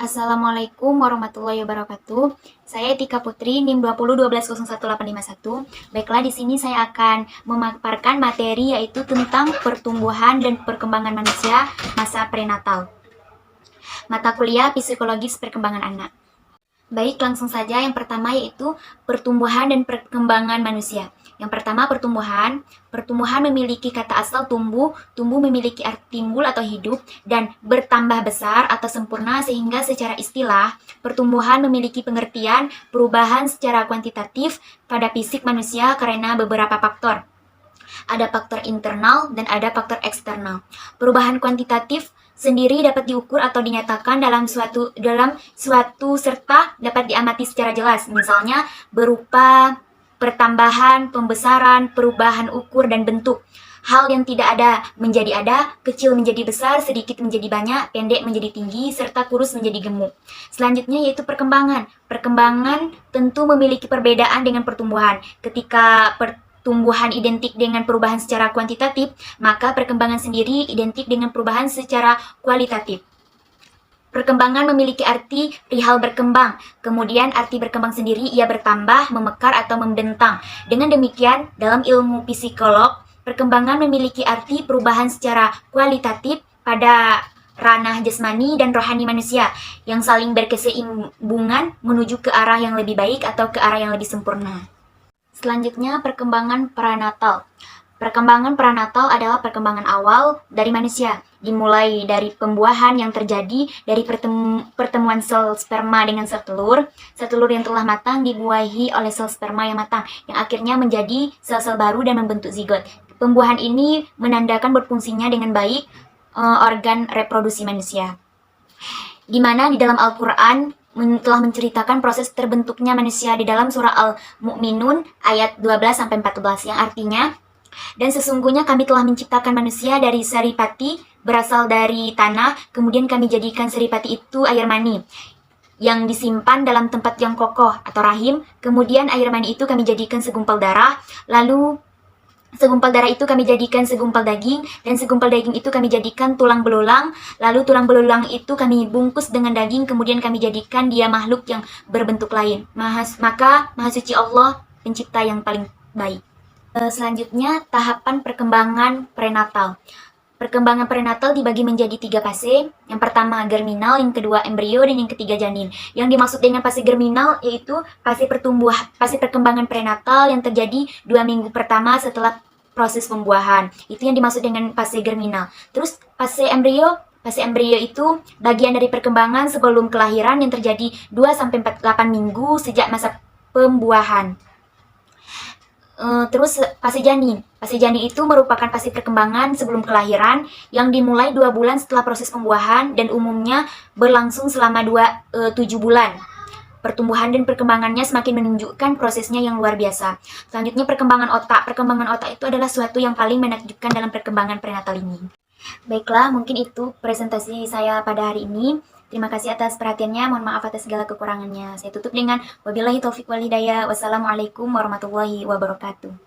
Assalamualaikum warahmatullahi wabarakatuh. Saya Tika Putri, NIM 2012011851. Baiklah, di sini saya akan memaparkan materi yaitu tentang pertumbuhan dan perkembangan manusia masa prenatal. Mata kuliah Psikologis Perkembangan Anak. Baik, langsung saja. Yang pertama yaitu pertumbuhan dan perkembangan manusia. Yang pertama, pertumbuhan. Pertumbuhan memiliki kata asal tumbuh. Tumbuh memiliki arti timbul atau hidup dan bertambah besar atau sempurna, sehingga secara istilah, pertumbuhan memiliki pengertian perubahan secara kuantitatif pada fisik manusia karena beberapa faktor. Ada faktor internal dan ada faktor eksternal. Perubahan kuantitatif sendiri dapat diukur atau dinyatakan dalam suatu serta dapat diamati secara jelas, misalnya berupa pertambahan, pembesaran, perubahan ukur dan bentuk. Hal yang tidak ada menjadi ada, kecil menjadi besar, sedikit menjadi banyak, pendek menjadi tinggi, serta kurus menjadi gemuk. Selanjutnya yaitu perkembangan. Perkembangan tentu memiliki perbedaan dengan pertumbuhan. Ketika pertumbuhan identik dengan perubahan secara kuantitatif, maka perkembangan sendiri identik dengan perubahan secara kualitatif. Perkembangan memiliki arti perihal berkembang, kemudian arti berkembang sendiri ia bertambah, memekar, atau membentang. Dengan demikian, dalam ilmu psikolog, perkembangan memiliki arti perubahan secara kualitatif pada ranah jasmani dan rohani manusia yang saling berkeseimbangan menuju ke arah yang lebih baik atau ke arah yang lebih sempurna. Selanjutnya, perkembangan pranatal. Perkembangan pranatal adalah perkembangan awal dari manusia, dimulai dari pembuahan yang terjadi dari pertemuan sel sperma dengan sel telur yang telah matang dibuahi oleh sel sperma yang matang, yang akhirnya menjadi sel-sel baru dan membentuk zigot. Pembuahan ini menandakan berfungsinya dengan baik organ reproduksi manusia. Di mana di dalam Al-Quran telah menceritakan proses terbentuknya manusia di dalam surah Al-Mu'minun ayat 12-14 yang artinya, dan sesungguhnya kami telah menciptakan manusia dari saripati berasal dari tanah, kemudian kami jadikan saripati itu air mani yang disimpan dalam tempat yang kokoh atau rahim, kemudian air mani itu kami jadikan segumpal darah, lalu segumpal darah itu kami jadikan segumpal daging, dan segumpal daging itu kami jadikan tulang belulang, lalu tulang belulang itu kami bungkus dengan daging, kemudian kami jadikan dia makhluk yang berbentuk lain. Maka Maha Suci Allah pencipta yang paling baik. Selanjutnya, tahapan perkembangan prenatal. Perkembangan prenatal dibagi menjadi 3 fase. Yang pertama germinal, yang kedua embrio, dan yang ketiga janin. Yang dimaksud dengan fase germinal yaitu fase perkembangan prenatal yang terjadi 2 minggu pertama setelah proses pembuahan. Itu yang dimaksud dengan fase germinal. Terus fase embrio itu bagian dari perkembangan sebelum kelahiran yang terjadi 2-8 minggu sejak masa pembuahan. Terus fase janin. Fase janin itu merupakan fase perkembangan sebelum kelahiran yang dimulai 2 bulan setelah proses pembuahan dan umumnya berlangsung selama 7 bulan. Pertumbuhan dan perkembangannya semakin menunjukkan prosesnya yang luar biasa. Selanjutnya perkembangan otak. Perkembangan otak itu adalah suatu yang paling menakjubkan dalam perkembangan prenatal ini. Baiklah, mungkin itu presentasi saya pada hari ini. Terima kasih atas perhatiannya, mohon maaf atas segala kekurangannya. Saya tutup dengan wabillahi taufiq wal hidayah. Wassalamualaikum warahmatullahi wabarakatuh.